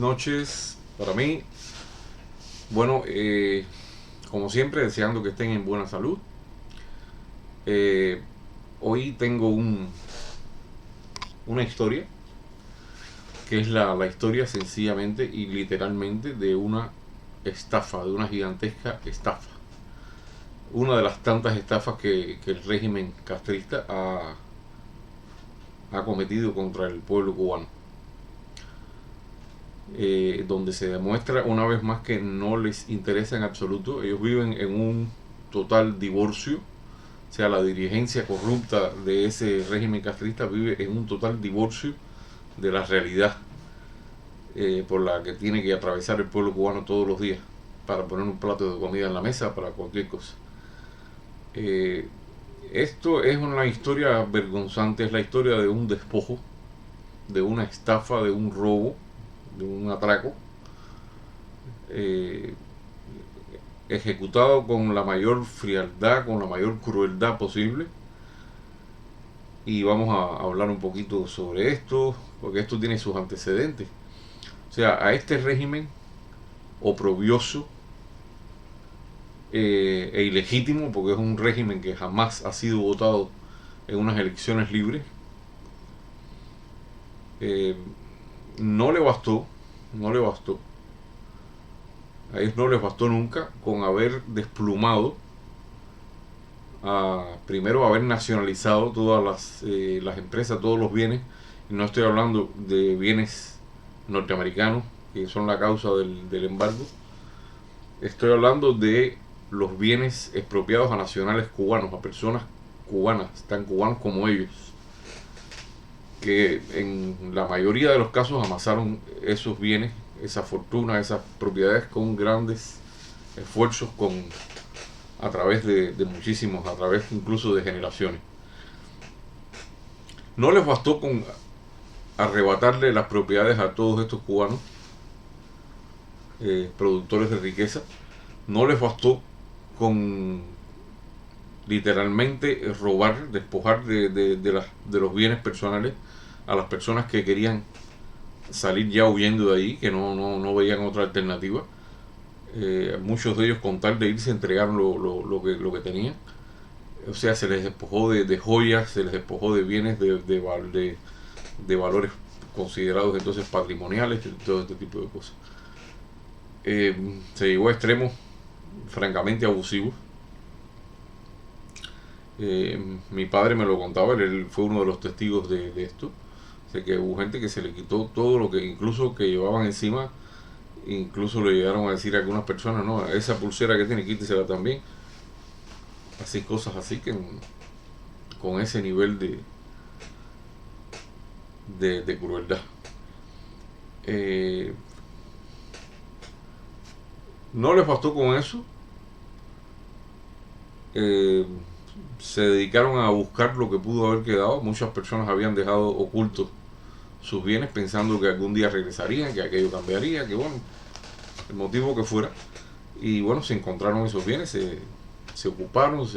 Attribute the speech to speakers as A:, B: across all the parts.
A: noches para mí. Bueno, como siempre, deseando que estén en buena salud. Eh, Hoy tengo una historia, que es la historia sencillamente y literalmente de una estafa, de una gigantesca estafa. Una de las tantas estafas que el régimen castrista ha cometido contra el pueblo cubano. Donde se demuestra una vez más que no les interesa en absoluto. Ellos viven en un total divorcio. O sea, la dirigencia corrupta de ese régimen castrista vive en un total divorcio de la realidad por la que tiene que atravesar el pueblo cubano todos los días para poner un plato de comida en la mesa, para cualquier cosa. Eh, Esto es una historia vergonzante, es la historia de un despojo, de una estafa, de un robo, de un atraco, eh, ejecutado con la mayor frialdad, con la mayor crueldad posible. Y vamos a hablar un poquito sobre esto, porque esto tiene sus antecedentes. O sea, a este régimen oprobioso e ilegítimo, porque es un régimen que jamás ha sido votado en unas elecciones libres, eh, no le bastó, no le bastó, a ellos no les bastó nunca con haber desplumado, primero haber nacionalizado todas las empresas, todos los bienes, y no estoy hablando de bienes norteamericanos, que son la causa del embargo, estoy hablando de los bienes expropiados a nacionales cubanos, a personas cubanas, tan cubanos como ellos, que en la mayoría de los casos amasaron esos bienes, esa fortuna, esas propiedades con grandes esfuerzos, a través de muchísimos, a través incluso de generaciones. No les bastó con arrebatarle las propiedades a todos estos cubanos, productores de riqueza, no les bastó con literalmente robar, despojar de los bienes personales a las personas que querían salir ya huyendo de ahí, que no veían otra alternativa. Muchos de ellos, con tal de irse, entregaron lo que tenían. O sea, se les despojó de joyas, se les despojó de bienes de valores considerados entonces patrimoniales, todo este tipo de cosas. Se llegó a extremos francamente abusivos. Mi padre me lo contaba, él fue uno de los testigos de esto. O sea, que hubo gente que se le quitó todo lo que incluso que llevaban encima. Incluso le llegaron a decir a algunas personas, no, esa pulsera que tiene, quítesela también. Así, cosas así que con ese nivel de crueldad. Eh, no les bastó con eso. Eh, Se dedicaron a buscar lo que pudo haber quedado. Muchas personas habían dejado ocultos sus bienes pensando que algún día regresarían, que aquello cambiaría, que bueno, el motivo que fuera. Y bueno, se encontraron esos bienes, se ocuparon,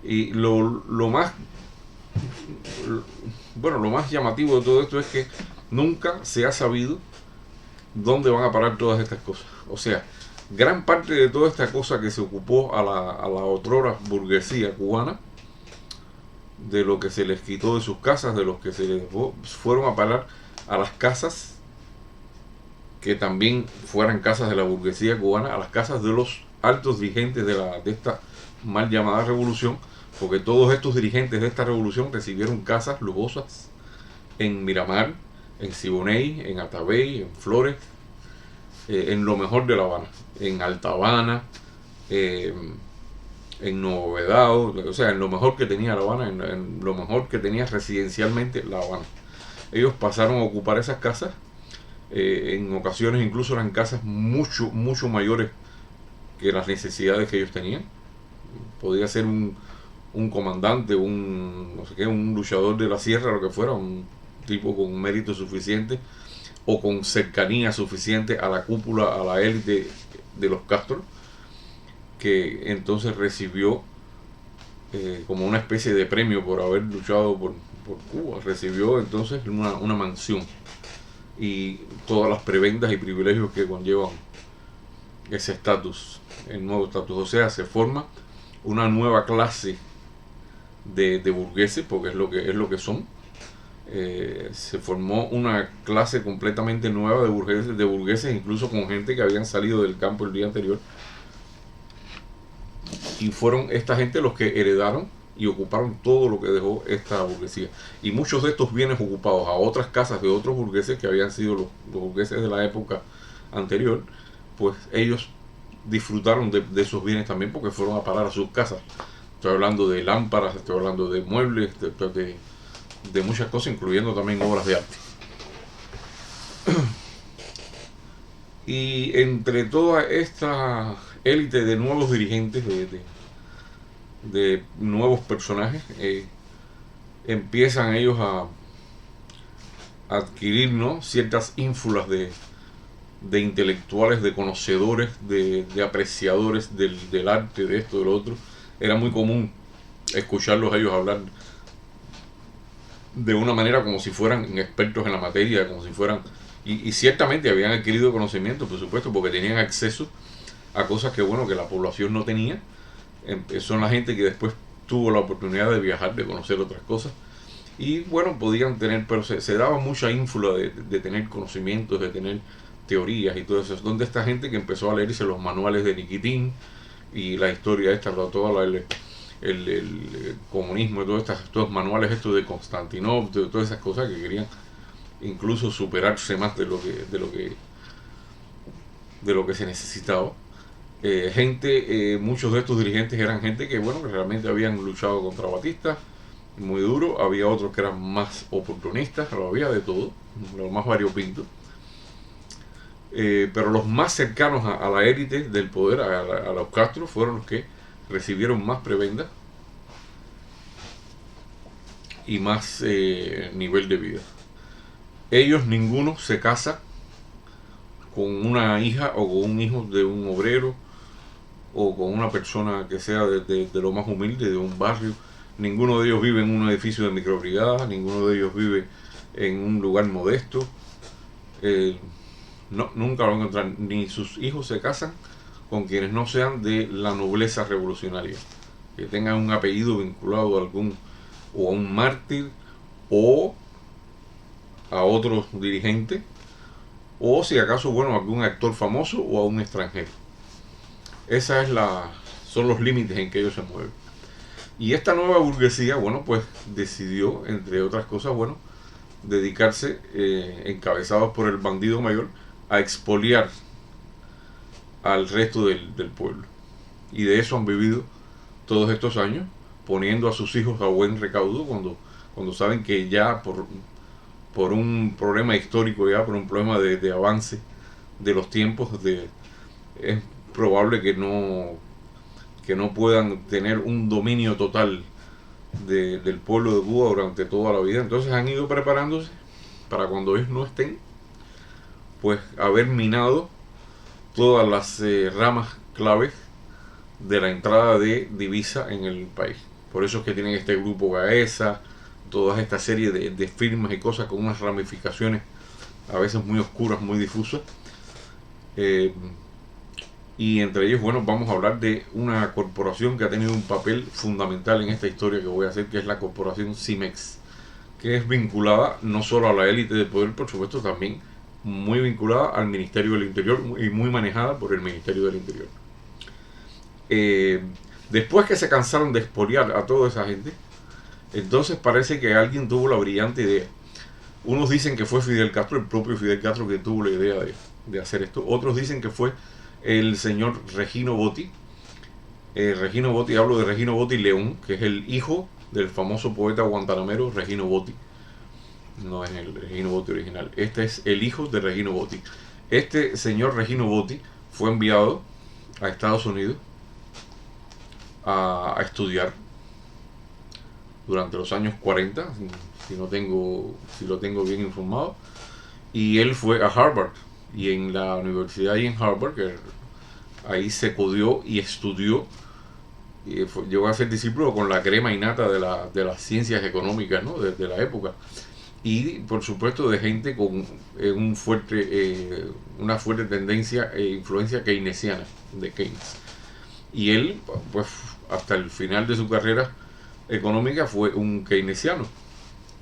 A: y lo más bueno, lo más llamativo de todo esto es que nunca se ha sabido dónde van a parar todas estas cosas. O sea, gran parte de toda esta cosa que se ocupó a la otrora burguesía cubana, de lo que se les quitó de sus casas, de los que se les fueron a parar a las casas que también fueran casas de la burguesía cubana, a las casas de los altos dirigentes de esta mal llamada revolución, porque todos estos dirigentes de esta revolución recibieron casas lujosas en Miramar, en Siboney, en Atabey, en Flores, en lo mejor de La Habana, en Alta Habana, en Nuevo Vedado, o sea, en lo mejor que tenía La Habana, en lo mejor que tenía residencialmente La Habana. Ellos pasaron a ocupar esas casas, en ocasiones incluso eran casas mucho mayores que las necesidades que ellos tenían. Podía ser un comandante, no sé qué, un luchador de la sierra, lo que fuera, un tipo con mérito suficiente o con cercanía suficiente a la cúpula, a la élite de los Castro, que entonces recibió, como una especie de premio por haber luchado por Cuba, recibió entonces una mansión y todas las prebendas y privilegios que conllevan ese estatus, el nuevo estatus. O sea, se forma una nueva clase de burgueses, porque es lo que son. Se formó una clase completamente nueva de burgueses, incluso con gente que habían salido del campo el día anterior, y fueron esta gente los que heredaron y ocuparon todo lo que dejó esta burguesía, y muchos de estos bienes ocupados a otras casas de otros burgueses que habían sido los burgueses de la época anterior, pues ellos disfrutaron de esos bienes también, porque fueron a parar a sus casas. Estoy hablando de lámparas, estoy hablando de muebles, de muchas cosas, incluyendo también obras de arte. Y entre toda esta élite de nuevos dirigentes, de nuevos personajes, empiezan ellos a adquirir, ¿no?, ciertas ínfulas de intelectuales, de conocedores, de apreciadores del arte, de esto, de lo otro. Era muy común escucharlos a ellos hablar de una manera como si fueran expertos en la materia, como si fueran... Y ciertamente habían adquirido conocimiento, por supuesto, porque tenían acceso a cosas que, bueno, que la población no tenía. Son la gente que después tuvo la oportunidad de viajar, de conocer otras cosas. Y bueno, podían tener, pero se daba mucha ínfula de tener conocimientos, de tener teorías y todo eso. Es donde esta gente que empezó a leerse los manuales de Nikitin y la historia esta, toda el comunismo y todos estos manuales estos de Konstantinov, de todas esas cosas que querían incluso superarse más de lo que se necesitaba. Muchos de estos dirigentes eran gente que, bueno, que realmente habían luchado contra Batista muy duro. Había otros que eran más oportunistas, pero había de todo, lo más variopinto. Pero los más cercanos a la élite del poder, a los Castro, fueron los que recibieron más prebendas y más nivel de vida. Ellos ninguno se casa con una hija o con un hijo de un obrero o con una persona que sea de lo más humilde, de un barrio. Ninguno de ellos vive en un edificio de microbrigada, ninguno de ellos vive en un lugar modesto. No, nunca lo van a encontrar. Ni sus hijos se casan con quienes no sean de la nobleza revolucionaria, que tengan un apellido vinculado a algún, o a un mártir, o a otro dirigente, o si acaso, bueno, a algún actor famoso o a un extranjero. Son los límites en que ellos se mueven. Y esta nueva burguesía, bueno, pues decidió, entre otras cosas, bueno, dedicarse, encabezados por el bandido mayor, a expoliar al resto del pueblo. Y de eso han vivido todos estos años, poniendo a sus hijos a buen recaudo cuando saben que ya por un problema histórico, ya por un problema de avance de los tiempos, es probable que no puedan tener un dominio total del pueblo de Cuba durante toda la vida. Entonces han ido preparándose para cuando ellos no estén, pues haber minado todas las ramas claves de la entrada de divisa en el país. Por eso es que tienen este grupo Gaesa, toda esta serie de firmas y cosas con unas ramificaciones a veces muy oscuras, muy difusas. Y entre ellos, bueno, vamos a hablar de una corporación que ha tenido un papel fundamental en esta historia que voy a hacer, que es la corporación Cimex, que es vinculada no solo a la élite del poder, por supuesto, también muy vinculada al Ministerio del Interior y muy manejada por el Ministerio del Interior. Después que se cansaron de expoliar a toda esa gente, entonces parece que alguien tuvo la brillante idea. Unos dicen que fue Fidel Castro, el propio Fidel Castro, que tuvo la idea de hacer esto. Otros dicen que fue el señor Regino Botti. Regino Botti, hablo de Regino Botti León, que es el hijo del famoso poeta guantanamero Regino Botti. No es el Regino Botti original. Este es el hijo de Regino Botti. Este señor Regino Botti fue enviado a Estados Unidos a estudiar durante los años 40, si lo tengo bien informado, y él fue a Harvard, y en la universidad ahí en Harvard, que ahí se codió y estudió, y llegó a ser discípulo con la crema innata de las ciencias económicas, ¿no?, de la época. y por supuesto de gente con una fuerte tendencia e influencia keynesiana de Keynes. Y él, pues hasta el final de su carrera económica fue un keynesiano.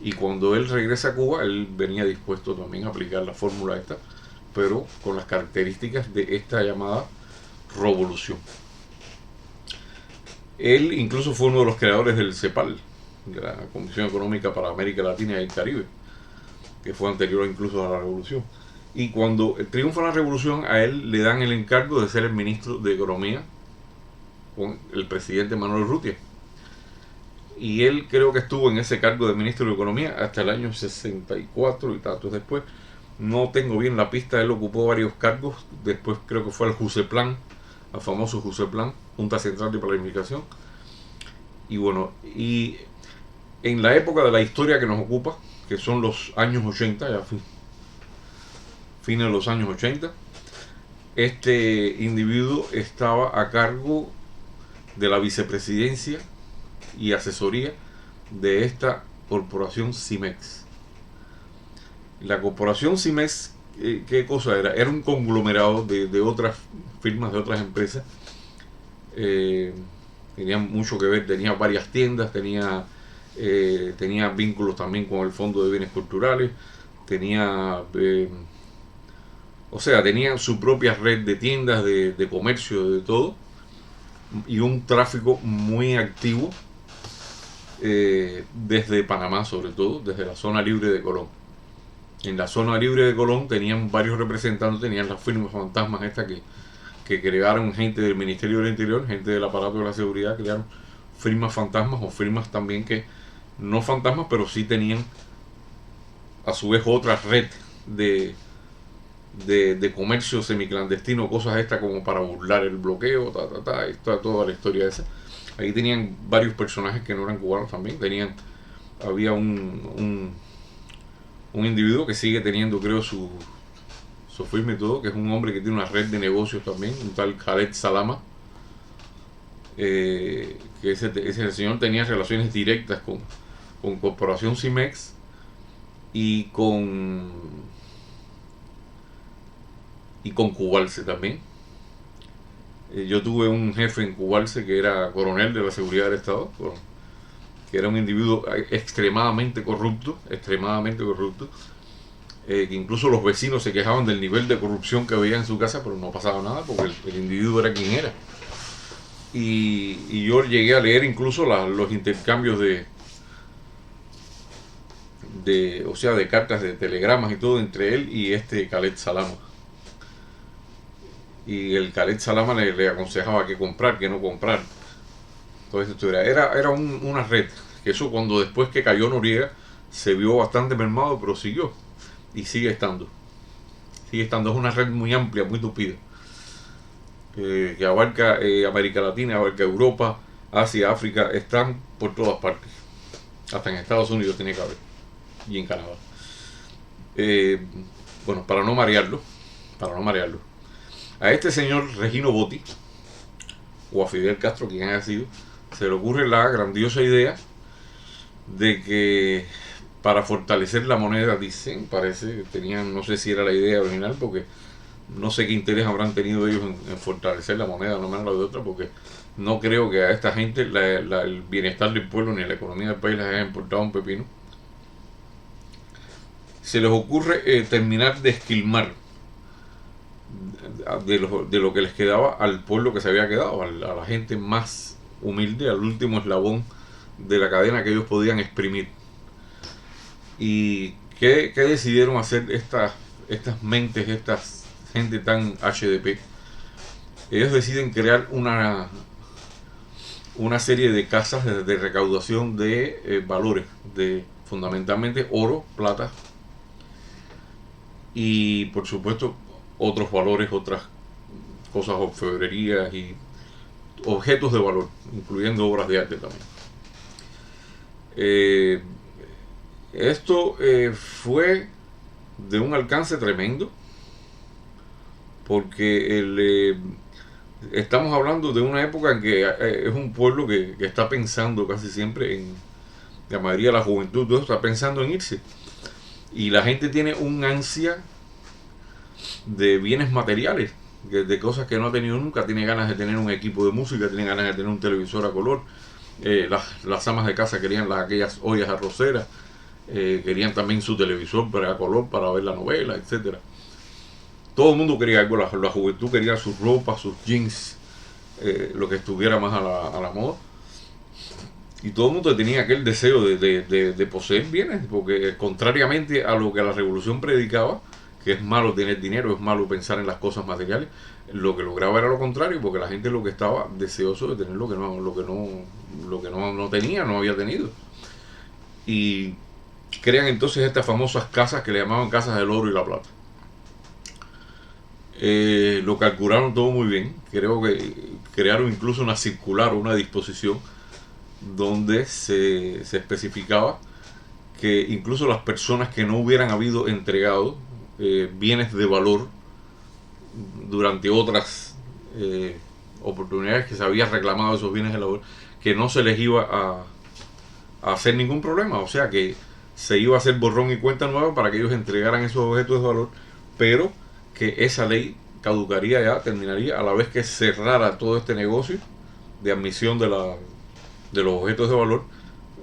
A: Y cuando él regresa a Cuba, él venía dispuesto también a aplicar la fórmula esta, pero con las características de esta llamada revolución. Él incluso fue uno de los creadores del CEPAL, de la Comisión Económica para América Latina y el Caribe, que fue anterior incluso a la revolución. Y cuando triunfa la revolución, a él le dan el encargo de ser el ministro de Economía con el presidente Manuel Urrutia. Y él creo que estuvo en ese cargo de ministro de Economía hasta el año 64 y tantos después. No tengo bien la pista, él ocupó varios cargos. Después creo que fue al JUSEPLAN, al famoso JUSEPLAN, Junta Central de Planificación. Y bueno, y en la época de la historia que nos ocupa, que son los años 80, ya fines de los años 80, este individuo estaba a cargo de la vicepresidencia y asesoría de esta corporación CIMEX. La corporación CIMEX, ¿qué cosa era? Era un conglomerado de otras firmas, de otras empresas. Tenía mucho que ver, tenía varias tiendas, tenía vínculos también con el Fondo de Bienes Culturales, tenía su propia red de tiendas, de comercio, de todo, y un tráfico muy activo desde Panamá, sobre todo, desde la zona libre de Colón. En la zona libre de Colón tenían varios representantes, tenían las firmas fantasmas estas que crearon gente del Ministerio del Interior, gente del aparato de la seguridad, crearon firmas fantasmas o firmas también que no fantasmas, pero sí tenían a su vez otra red de comercio semiclandestino, cosas estas como para burlar el bloqueo, toda la historia esa. Ahí tenían varios personajes que no eran cubanos también. Había un individuo que sigue teniendo, creo, su firma y todo, que es un hombre que tiene una red de negocios también, un tal Khaled Salama, que ese señor tenía relaciones directas con Corporación CIMEX y con Cubalce también. Yo tuve un jefe en Cubalce que era coronel de la seguridad del Estado, que era un individuo extremadamente corrupto, que incluso los vecinos se quejaban del nivel de corrupción que veía en su casa, pero no pasaba nada porque el individuo era quien era. Y yo llegué a leer incluso los intercambios de cartas, de telegramas y todo entre él y este Khaled Salama. Y el Khaled Salama le aconsejaba qué comprar, qué no comprar. Entonces era una red, que eso cuando después que cayó Noriega se vio bastante mermado, pero siguió y sigue estando. Es una red muy amplia, muy tupida, que abarca América Latina, abarca Europa, Asia, África, están por todas partes. Hasta en Estados Unidos tiene que haber, y en Canadá. Bueno, para no marearlo, a este señor Regino Botti, o a Fidel Castro, quien haya sido, se le ocurre la grandiosa idea de que para fortalecer la moneda, dicen, parece que tenían, no sé si era la idea original, porque no sé qué interés habrán tenido ellos en fortalecer la moneda, no manera de otra, porque no creo que a esta gente el bienestar del pueblo ni la economía del país les haya importado un pepino. Se les ocurre terminar de esquilmar de lo que les quedaba al pueblo que se había quedado, a la gente más humilde, al último eslabón de la cadena que ellos podían exprimir. ¿Y qué decidieron hacer estas mentes, estas gente tan HDP? Ellos deciden crear una serie de casas de recaudación de valores, de fundamentalmente oro, plata y por supuesto otros valores, otras cosas, orfebrerías y objetos de valor, incluyendo obras de arte también. Esto fue de un alcance tremendo, porque estamos hablando de una época en que es un pueblo que está pensando casi siempre la mayoría de la juventud está pensando en irse. Y la gente tiene un ansia de bienes materiales, de cosas que no ha tenido nunca. Tiene ganas de tener un equipo de música, tiene ganas de tener un televisor a color. Las amas de casa querían aquellas ollas arroceras, querían también su televisor a color para ver la novela, etcétera. Todo el mundo quería algo, la juventud quería sus ropas, sus jeans, lo que estuviera más a la moda. Y todo el mundo tenía aquel deseo de poseer bienes, porque contrariamente a lo que la revolución predicaba, que es malo tener dinero, es malo pensar en las cosas materiales, lo que lograba era lo contrario, porque la gente lo que estaba deseoso de tener lo que no tenía, no había tenido. Y crean entonces estas famosas casas que le llamaban casas del oro y la plata. Lo calcularon todo muy bien. Creo que crearon incluso una circular o una disposición donde se especificaba que incluso las personas que no hubieran habido entregado bienes de valor durante otras oportunidades que se había reclamado esos bienes de valor, que no se les iba a hacer ningún problema, o sea que se iba a hacer borrón y cuenta nueva para que ellos entregaran esos objetos de valor, pero que esa ley caducaría ya, terminaría a la vez que cerrara todo este negocio de admisión de los objetos de valor.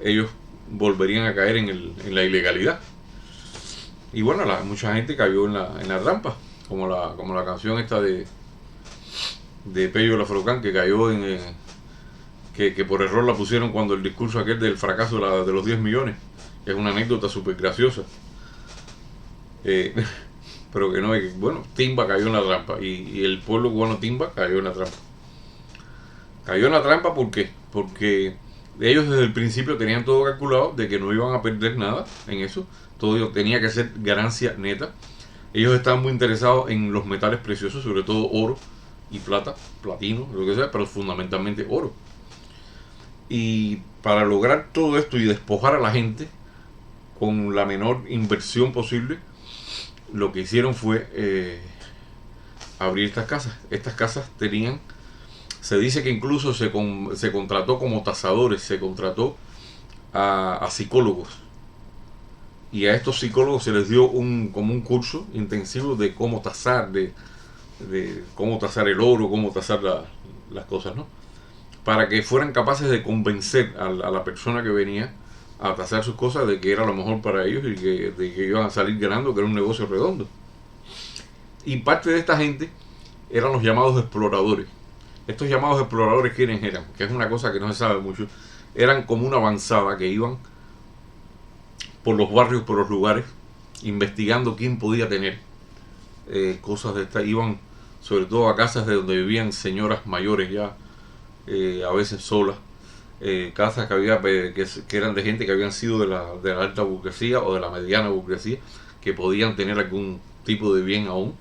A: Ellos volverían a caer en la ilegalidad. Y bueno, mucha gente cayó en la trampa, como la canción esta de Pello Lafrocán, que cayó que por error la pusieron cuando el discurso aquel del fracaso de los 10 millones, que es una anécdota súper graciosa. Pero que no, bueno, Timba cayó en la trampa, y el pueblo cubano Timba cayó en la trampa. Cayó en la trampa porque ellos desde el principio tenían todo calculado de que no iban a perder nada en eso. Todo tenía que ser ganancia neta. Ellos estaban muy interesados en los metales preciosos, sobre todo oro y plata, platino, lo que sea, pero fundamentalmente oro. Y para lograr todo esto y despojar a la gente con la menor inversión posible, lo que hicieron fue abrir estas casas. Estas casas tenían, se dice que incluso se contrató como tasadores, se contrató a psicólogos. Y a estos psicólogos se les dio como un curso intensivo de cómo tasar, de cómo tasar el oro, cómo tasar las cosas, ¿no? Para que fueran capaces de convencer a la persona que venía a tasar sus cosas de que era lo mejor para ellos y de que iban a salir ganando, que era un negocio redondo. Y parte de esta gente eran los llamados exploradores. Estos llamados exploradores, ¿quiénes eran? Que es una cosa que no se sabe mucho. Eran como una avanzada que iban por los barrios, por los lugares, investigando quién podía tener cosas de estas. Iban sobre todo a casas de donde vivían señoras mayores ya, a veces solas, casas que había que eran de gente que habían sido de la alta burguesía o de la mediana burguesía, que podían tener algún tipo de bien aún,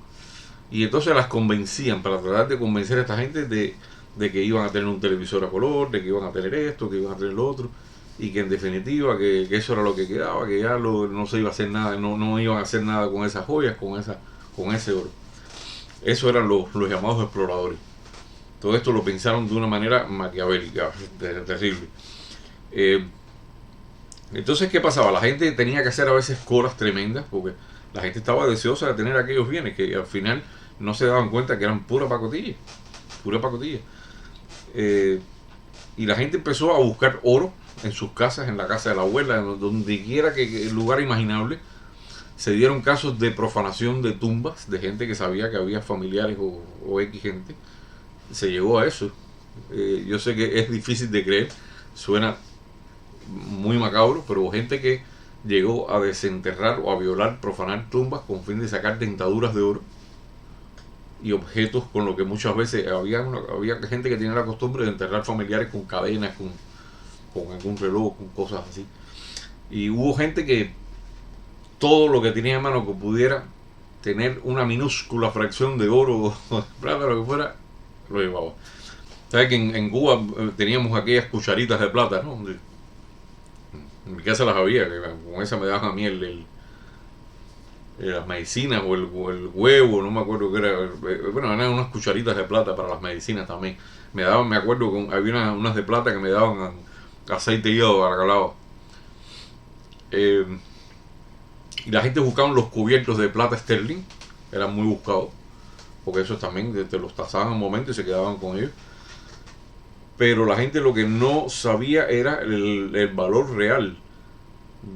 A: y entonces las convencían para tratar de convencer a esta gente de que iban a tener un televisor a color, de que iban a tener esto, que iban a tener lo otro, y que en definitiva que eso era lo que quedaba, que ya no se iba a hacer nada, no iban a hacer nada con esas joyas, con ese oro. Eso eran los llamados exploradores. Todo esto lo pensaron de una manera maquiavélica, terrible. Entonces, ¿qué pasaba? La gente tenía que hacer a veces colas tremendas, porque la gente estaba deseosa de tener aquellos bienes que al final no se daban cuenta que eran pura pacotilla. Pura pacotilla. Y la gente empezó a buscar oro en sus casas, en la casa de la abuela, donde quiera que el lugar imaginable. Se dieron casos de profanación de tumbas, de gente que sabía que había familiares o X gente. Se llegó a eso. Yo sé que es difícil de creer, suena muy macabro, pero gente que llegó a desenterrar o a violar, profanar tumbas con fin de sacar dentaduras de oro y objetos con lo que muchas veces había gente que tenía la costumbre de enterrar familiares con cadenas, con algún reloj, con cosas así. Y hubo gente que todo lo que tenía en mano que pudiera tener una minúscula fracción de oro o de plata, lo que fuera, lo llevaba. ¿Sabes que en Cuba teníamos aquellas cucharitas de plata, ¿no? En mi casa las había, que con esa me daban a mí las medicinas o el huevo, no me acuerdo qué era. Bueno, eran unas cucharitas de plata para las medicinas también. Me daban, me acuerdo, había unas de plata que me daban aceite de hígado bacalao. Y la gente buscaba los cubiertos de plata sterling, eran muy buscados, porque esos también te los tasaban un momento y se quedaban con ellos. Pero la gente lo que no sabía era el valor real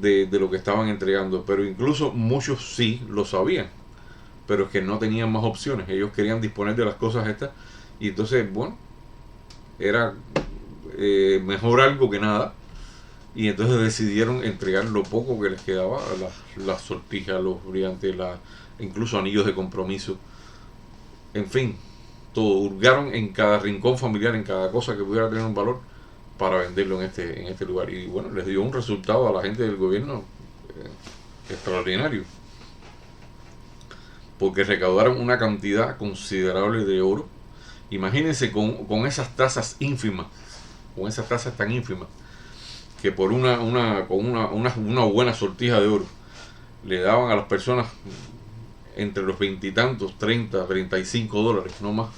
A: de lo que estaban entregando. Pero incluso muchos sí lo sabían, pero es que no tenían más opciones. Ellos querían disponer de las cosas estas. Y entonces, bueno, era mejor algo que nada. Y entonces decidieron entregar lo poco que les quedaba, las sortijas, los brillantes, incluso anillos de compromiso. En fin, todo. Hurgaron en cada rincón familiar, en cada cosa que pudiera tener un valor, para venderlo en este lugar. Y bueno, les dio un resultado a la gente del gobierno extraordinario, porque recaudaron una cantidad considerable de oro. Imagínense con esas tasas ínfimas, con esas tasas tan ínfimas, que por una buena sortija de oro le daban a las personas entre los veintitantos, 30, 35 dólares, no más.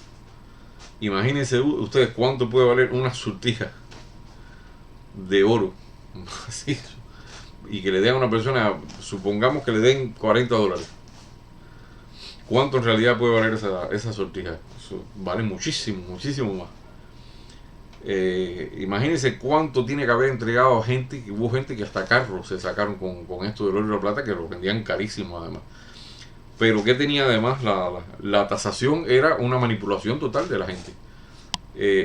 A: Imagínense ustedes cuánto puede valer una sortija de oro. Así, y que le den a una persona, supongamos que le den 40 dólares. ¿Cuánto en realidad puede valer esa sortija? Eso vale muchísimo, muchísimo más. Imagínense cuánto tiene que haber entregado a gente, que hubo gente que hasta carros se sacaron con esto del oro y la plata, que lo vendían carísimo además. Pero que tenía además la tasación, era una manipulación total de la gente.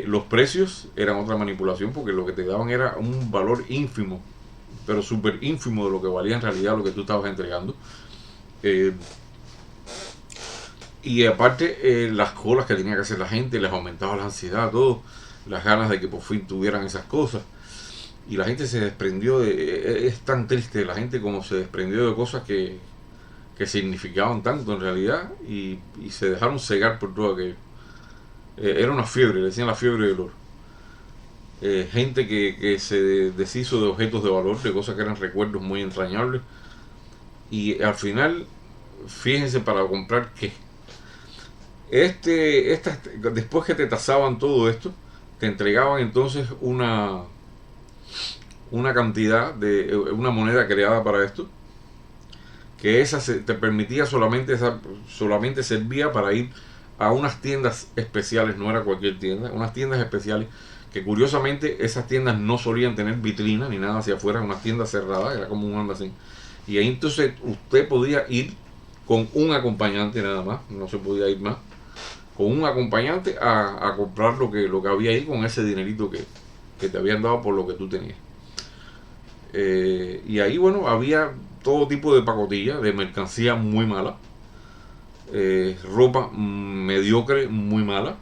A: Los precios eran otra manipulación, porque lo que te daban era un valor ínfimo, pero súper ínfimo de lo que valía en realidad lo que tú estabas entregando. Y aparte, las colas que tenía que hacer la gente les aumentaba la ansiedad, todo, las ganas de que por fin tuvieran esas cosas. Y la gente se desprendió es tan triste la gente como se desprendió de cosas que significaban tanto en realidad, y se dejaron cegar por todo aquello. Era una fiebre, le decían la fiebre del oro. Gente que se deshizo de objetos de valor, de cosas que eran recuerdos muy entrañables, y al final, fíjense, para comprar qué. Después que te tasaban todo esto, te entregaban entonces una cantidad de una moneda creada para esto, que esa te permitía solamente servía para ir a unas tiendas especiales, no era cualquier tienda, unas tiendas especiales, que curiosamente esas tiendas no solían tener vitrina ni nada hacia afuera, unas tiendas cerradas, era como un almacén. Y ahí entonces usted podía ir con un acompañante nada más, no se podía ir más, con un acompañante a comprar lo que había ahí con ese dinerito que te habían dado por lo que tú tenías. Y ahí, bueno, había todo tipo de pacotilla, de mercancía muy mala, ropa mediocre, muy mala.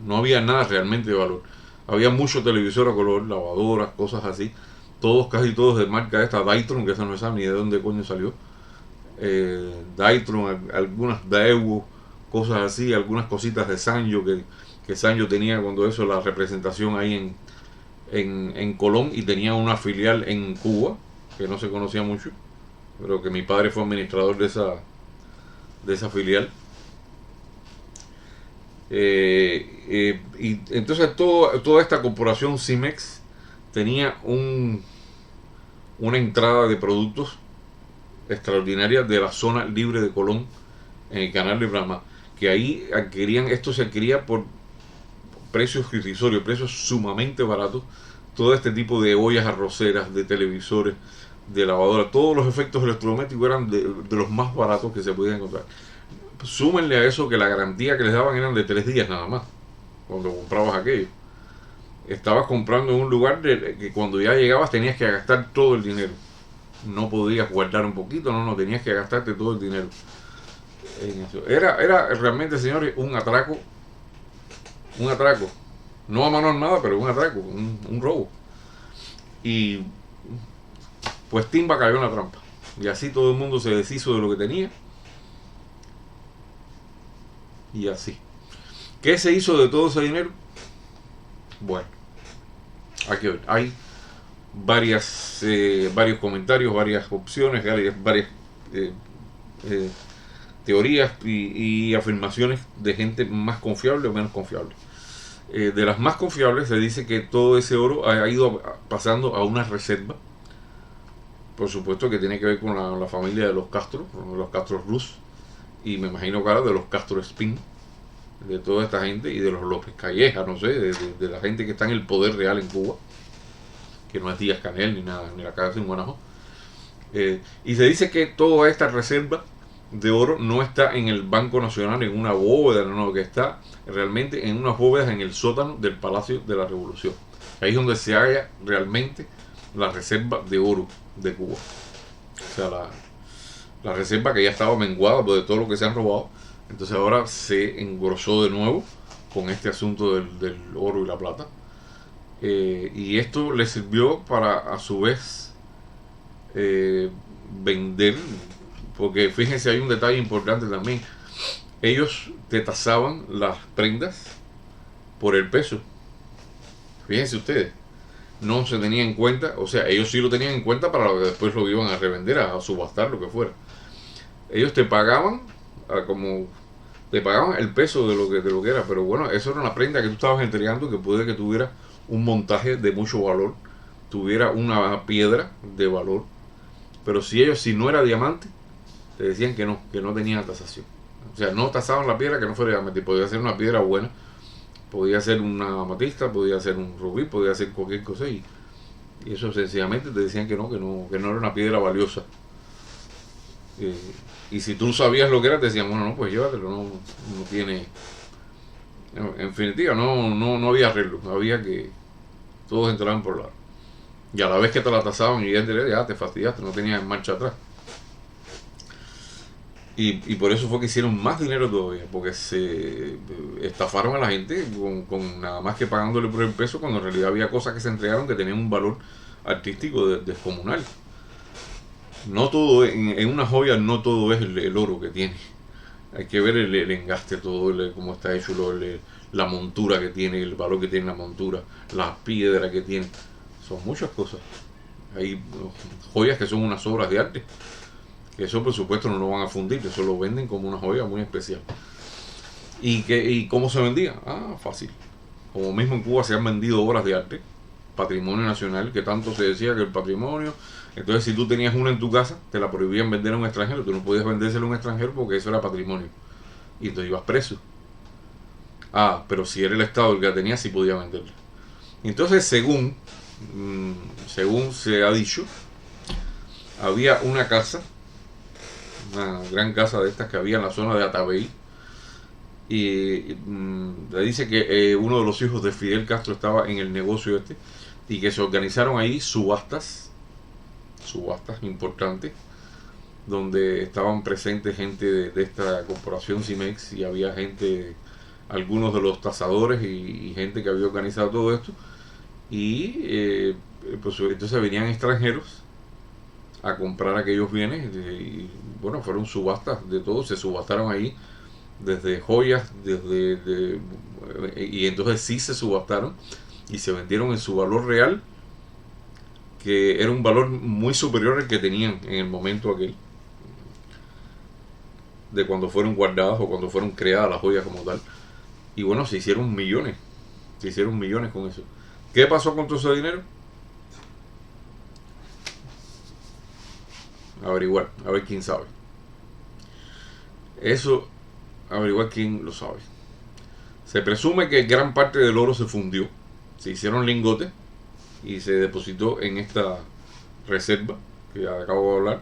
A: No había nada realmente de valor. Había mucho televisor a color, lavadoras, cosas así. Casi todos de marca esta, Dytron, que esa no sabe ni de dónde coño salió. Dytron, algunas Daewoo, cosas así, algunas cositas de Sanyo que Sanyo tenía cuando eso, la representación ahí en Colón, y tenía una filial en Cuba que no se conocía mucho, pero que mi padre fue administrador de esa filial. Y entonces toda esta corporación Cimex tenía una entrada de productos extraordinaria de la zona libre de Colón, en el canal de Brahma, que ahí esto se adquiría por precios irrisorios, precios sumamente baratos. Todo este tipo de ollas arroceras, de televisores, de lavadoras, todos los efectos electrodomésticos eran de los más baratos que se podían encontrar. Súmenle a eso que la garantía que les daban eran de 3 días nada más, cuando comprabas aquello. Estabas comprando en un lugar que cuando ya llegabas tenías que gastar todo el dinero. No podías guardar un poquito, no, tenías que gastarte todo el dinero en eso. Era realmente, señores, un atraco. No a mano armada, pero un atraco, un robo. Y pues Timba cayó en la trampa. Y así todo el mundo se deshizo de lo que tenía. Y así. ¿Qué se hizo de todo ese dinero? Bueno, aquí hay varios comentarios, varias opciones, varias teorías y afirmaciones de gente más confiable o menos confiable. De las más confiables se dice que todo ese oro ha ido pasando a una reserva por supuesto que tiene que ver con la familia de los Castro Ruz, y me imagino que ahora de los Castro Espín, de toda esta gente, y de los López Calleja, no sé, de la gente que está en el poder real en Cuba, que no es Díaz Canel ni nada, ni la casa en Guanajuato. Y se dice que toda esta reserva de oro no está en el Banco Nacional, en una bóveda, no, que está realmente en unas bóvedas en el sótano del Palacio de la Revolución. Ahí es donde se halla realmente la reserva de oro de Cuba. O sea, la reserva que ya estaba menguada de todo lo que se han robado. Entonces ahora se engrosó de nuevo con este asunto del oro y la plata. Y esto le sirvió para, a su vez, vender, porque fíjense, hay un detalle importante también. Ellos te tasaban las prendas por el peso. Fíjense ustedes, no se tenía en cuenta, o sea, ellos sí lo tenían en cuenta para lo que después lo iban a revender, a subastar, lo que fuera. Ellos te pagaban como te pagaban el peso de lo que era, pero bueno, eso era una prenda que tú estabas entregando, que puede que tuviera un montaje de mucho valor, tuviera una piedra de valor, pero si no era diamante, te decían que no tenía tasación. O sea, no tasaban la piedra que no fuera diamante, podía ser una piedra buena, podía ser una amatista, podía ser un rubí, podía ser cualquier cosa, y eso sencillamente te decían que no era una piedra valiosa. Y si tú sabías lo que era, te decían, bueno, no, pues llévatelo, no tiene. En definitiva, no había arreglo, había que todos entraban por lado. Y a la vez que te la tasaban y ya te fastidiaste, no tenías marcha atrás. Y por eso fue que hicieron más dinero todavía, porque se estafaron a la gente con nada más que pagándole por el peso, cuando en realidad había cosas que se entregaron que tenían un valor artístico descomunal. No todo, en una joya no todo es el oro que tiene. Hay que ver el engaste, todo, cómo está hecho, la montura que tiene, el valor que tiene la montura, las piedras que tiene. Son muchas cosas. Hay joyas que son unas obras de arte. Eso por supuesto no lo van a fundir, eso lo venden como una joya muy especial. ¿Y cómo se vendía? Ah, fácil. Como mismo en Cuba se han vendido obras de arte, patrimonio nacional, que tanto se decía que el patrimonio. Entonces, si tú tenías una en tu casa, te la prohibían vender a un extranjero. Tú no podías vendérselo a un extranjero porque eso era patrimonio. Y entonces ibas preso. Ah, pero si era el Estado el que la tenía, sí podía venderla. Entonces, según se ha dicho, había una casa, una gran casa de estas que había en la zona de Atabey, y le dice que uno de los hijos de Fidel Castro estaba en el negocio este, y que se organizaron ahí subastas importantes, donde estaban presentes gente de esta corporación Cimex, y había gente, algunos de los tasadores y gente que había organizado todo esto, y pues entonces venían extranjeros a comprar aquellos bienes, y bueno, fueron subastas de todo, se subastaron ahí desde joyas, y entonces sí se subastaron y se vendieron en su valor real, que era un valor muy superior al que tenían en el momento aquel, de cuando fueron guardadas o cuando fueron creadas las joyas como tal. Y bueno, se hicieron millones con eso. ¿Qué pasó con todo ese dinero? Averiguar, a ver quién sabe. Eso, averiguar quién lo sabe. Se presume que gran parte del oro se fundió, se hicieron lingotes y se depositó en esta reserva que acabo de hablar.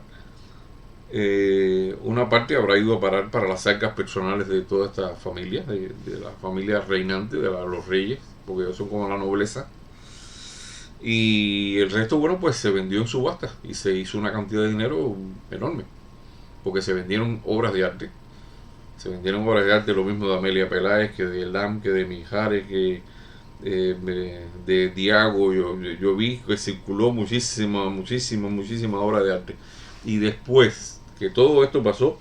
A: Una parte habrá ido a parar para las arcas personales de toda esta familia, de la familia reinante, de los reyes, porque son como la nobleza. Y el resto, bueno, pues se vendió en subasta y se hizo una cantidad de dinero enorme, porque se vendieron obras de arte. Se vendieron obras de arte, lo mismo de Amelia Peláez, que de Lam, que de Mijares, que de Diago. Yo vi que circuló muchísima obra de arte. Y después que todo esto pasó,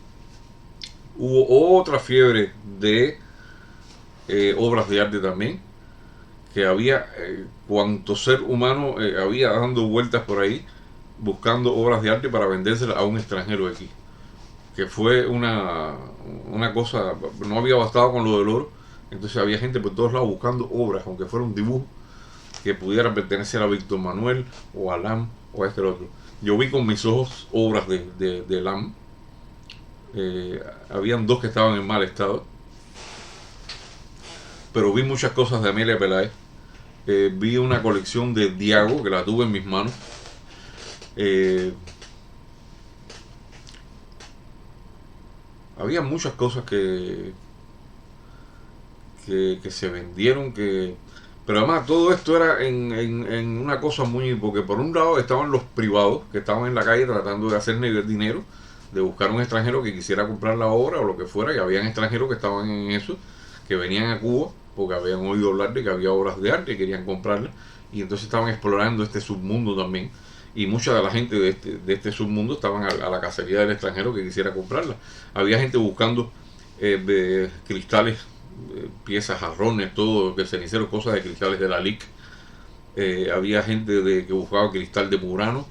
A: hubo otra fiebre de obras de arte también, que había cuanto ser humano había dando vueltas por ahí buscando obras de arte para vendérselas a un extranjero de aquí, que fue una cosa. No había bastado con lo del oro, entonces había gente por todos lados buscando obras, aunque fuera un dibujo, que pudiera pertenecer a Víctor Manuel o a Lam o a este o otro. Yo vi con mis ojos obras de Lam. Habían dos que estaban en mal estado, pero vi muchas cosas de Amelia Peláez. Vi una colección de Diago que la tuve en mis manos. Había muchas cosas que se vendieron, pero además todo esto era en una cosa muy, porque por un lado estaban los privados que estaban en la calle tratando de hacer dinero, de buscar un extranjero que quisiera comprar la obra o lo que fuera, y habían extranjeros que estaban en eso, que venían a Cuba porque habían oído hablar de que había obras de arte y querían comprarlas, y entonces estaban explorando este submundo también, y mucha de la gente de este submundo estaban a la cacería del extranjero que quisiera comprarla. Había gente buscando cristales, piezas, jarrones, todo, que cenicero, cosas de cristales de la LIC. Había gente que buscaba cristal de Murano.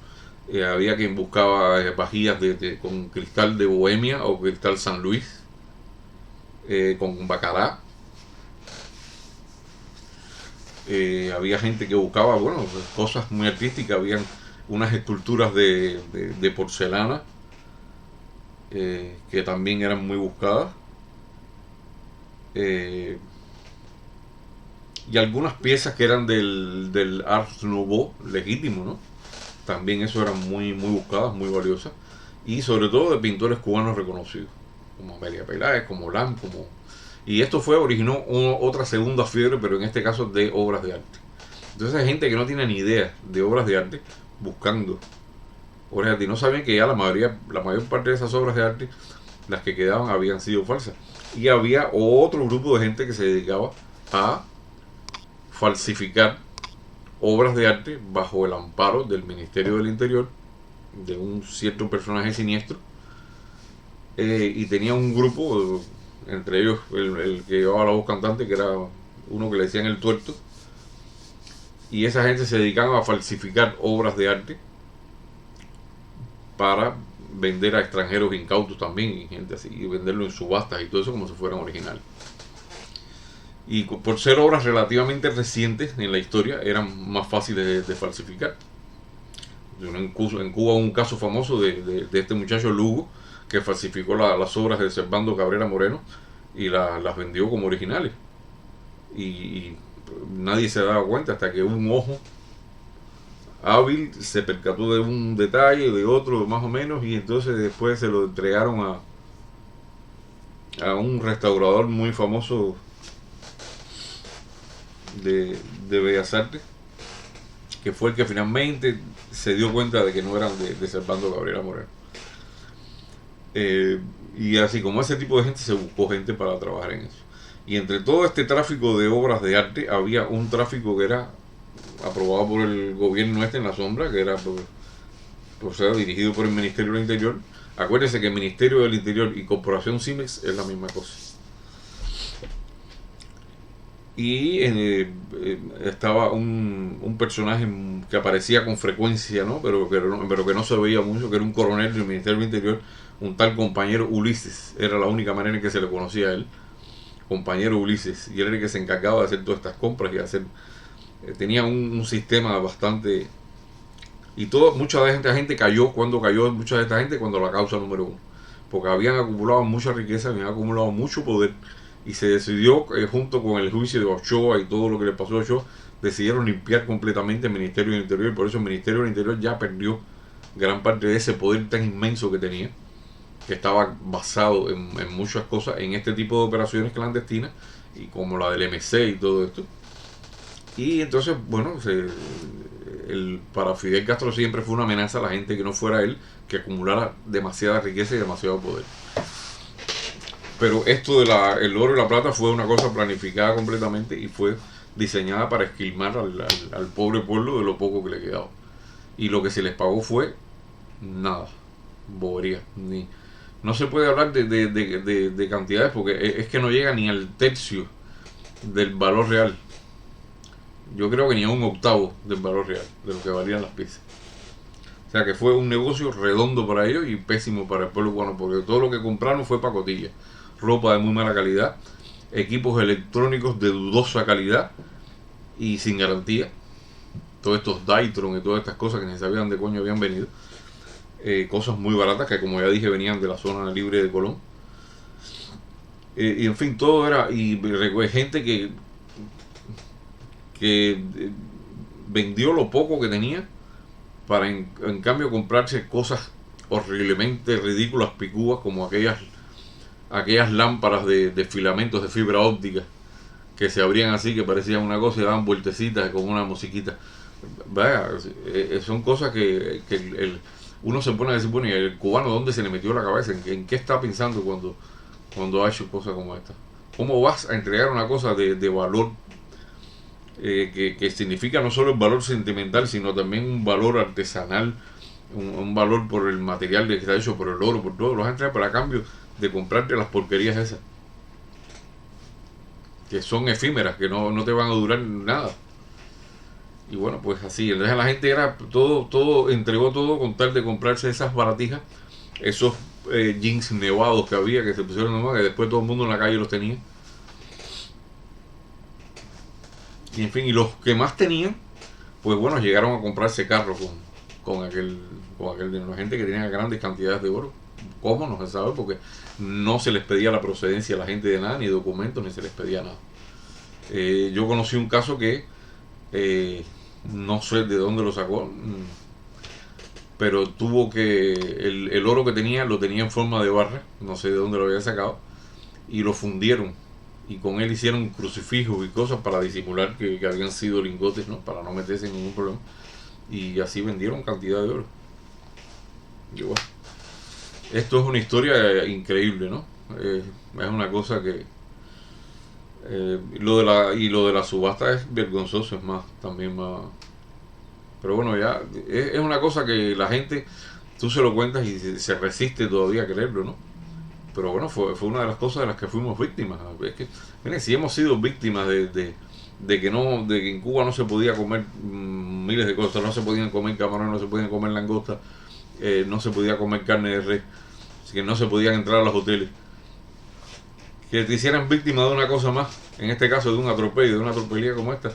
A: Había quien buscaba vajillas con cristal de Bohemia o cristal San Luis, con Bacará. Había gente que buscaba, bueno, cosas muy artísticas. Habían unas esculturas de porcelana que también eran muy buscadas. Y algunas piezas que eran del Art Nouveau legítimo, ¿no? También eso eran muy buscadas, muy valiosas, y sobre todo de pintores cubanos reconocidos, como Amelia Peláez, como Lam, y esto originó otra segunda fiebre, pero en este caso de obras de arte. Entonces hay gente que no tiene ni idea de obras de arte buscando obras de arte, y no sabían que ya la mayor parte de esas obras de arte, las que quedaban, habían sido falsas. Y había otro grupo de gente que se dedicaba a falsificar obras de arte bajo el amparo del Ministerio del Interior, de un cierto personaje siniestro, y tenía un grupo, entre ellos el que llevaba la voz cantante, que era uno que le decían el tuerto, y esa gente se dedicaba a falsificar obras de arte para vender a extranjeros incautos también, y gente así, y venderlo en subastas y todo eso como si fueran originales. Y por ser obras relativamente recientes en la historia, eran más fáciles de falsificar. En Cuba hubo un caso famoso de este muchacho Lugo, que falsificó las obras de Servando Cabrera Moreno y las vendió como originales. Y nadie se daba cuenta hasta que un ojo hábil se percató de un detalle, de otro más o menos, y entonces después se lo entregaron a un restaurador muy famoso de Bellas Artes, que fue el que finalmente se dio cuenta de que no eran de Servando Cabrera Moreno. Y así como ese tipo de gente, se buscó gente para trabajar en eso. Y entre todo este tráfico de obras de arte, había un tráfico que era aprobado por el gobierno en la sombra, que era dirigido por el Ministerio del Interior. Acuérdense que el Ministerio del Interior y Corporación Cimex es la misma cosa. Y estaba un personaje que aparecía con frecuencia, ¿no? Pero que no se veía mucho, que era un coronel del Ministerio del Interior, un tal compañero Ulises. Era la única manera en que se le conocía a él, compañero Ulises, y él era el que se encargaba de hacer todas estas compras y hacer, tenía un sistema bastante, y mucha de esta gente cayó mucha de esta gente cuando la causa número uno, porque habían acumulado mucha riqueza, habían acumulado mucho poder, y se decidió, junto con el juicio de Ochoa y todo lo que le pasó a Ochoa, decidieron limpiar completamente el Ministerio del Interior, y por eso el Ministerio del Interior ya perdió gran parte de ese poder tan inmenso que tenía, que estaba basado en muchas cosas, en este tipo de operaciones clandestinas, y como la del MC y todo esto. Y entonces, bueno, para Fidel Castro siempre fue una amenaza a la gente que no fuera él, que acumulara demasiada riqueza y demasiado poder. Pero esto el oro y la plata fue una cosa planificada completamente y fue diseñada para esquilmar al pobre pueblo de lo poco que le quedaba. Y lo que se les pagó fue nada, bobería. No se puede hablar de cantidades porque es que no llega ni al tercio del valor real. Yo creo que ni a un octavo del valor real, de lo que valían las piezas. O sea que fue un negocio redondo para ellos y pésimo para el pueblo cubano, porque todo lo que compraron fue pacotilla. Ropa de muy mala calidad, equipos electrónicos de dudosa calidad y sin garantía. Todos estos Dytron y todas estas cosas que ni sabían de coño habían venido. cosas muy baratas que, como ya dije, venían de la zona libre de Colón. Y en fin, todo era, y gente que vendió lo poco que tenía para en cambio comprarse cosas horriblemente ridículas, picúas, como aquellas lámparas de filamentos de fibra óptica que se abrían así, que parecían una cosa y daban vueltecitas con una musiquita. Vaya, son cosas que uno se pone a decir, bueno, ¿y el cubano dónde se le metió la cabeza? ¿En qué está pensando cuando ha hecho cosas como esta? ¿Cómo vas a entregar una cosa de valor que significa no solo el valor sentimental, sino también un valor artesanal, un valor por el material que está hecho, por el oro, por todo? Lo vas a entregar para cambio de comprarte las porquerías esas, que son efímeras, que no te van a durar nada. Y bueno, pues así, entonces la gente era entregó todo con tal de comprarse esas baratijas, esos jeans nevados que había, que se pusieron de moda, que después todo el mundo en la calle los tenía. Y en fin, y los que más tenían, pues bueno, llegaron a comprarse carros con aquel de la gente que tenía grandes cantidades de oro. ¿Cómo? No se sabe, porque no se les pedía la procedencia a la gente de nada, ni documentos, ni se les pedía nada. Yo conocí un caso que no sé de dónde lo sacó, pero tuvo que el oro que tenía lo tenía en forma de barra, no sé de dónde lo había sacado, y lo fundieron, y con él hicieron crucifijos y cosas para disimular que habían sido lingotes, ¿no? Para no meterse en ningún problema, y así vendieron cantidad de oro. Y bueno, esto es una historia increíble, ¿no? Es una cosa que lo de la subasta es vergonzoso, es más, también más. Pero bueno, ya es una cosa que la gente, tú se lo cuentas y se resiste todavía a creerlo, ¿no? Pero bueno, fue una de las cosas de las que fuimos víctimas. Es que, miren, si hemos sido víctimas de que en Cuba no se podía comer miles de cosas, no se podían comer camarones, no se podían comer langostas, no se podía comer carne de res, que no se podían entrar a los hoteles, que te hicieran víctima de una cosa más, en este caso de un atropello, de una tropelía como esta.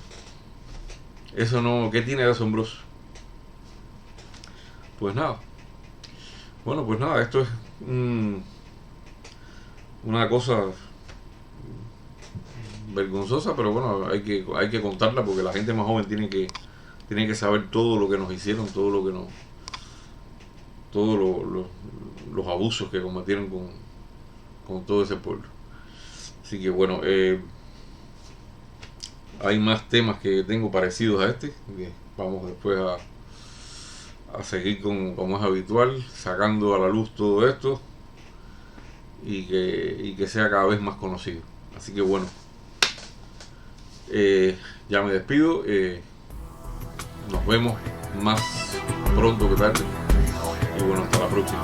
A: Eso no, ¿qué tiene de asombroso? Pues nada. Bueno, pues nada, esto es una cosa vergonzosa, pero bueno, hay que contarla, porque la gente más joven tiene que saber todo lo que nos hicieron, todo lo que nos, los abusos que cometieron con todo ese pueblo. Así que bueno, hay más temas que tengo parecidos a este, que vamos después a seguir como es habitual, sacando a la luz todo esto, y que sea cada vez más conocido. Así que bueno, ya me despido, nos vemos más pronto que tarde, y bueno, hasta la próxima.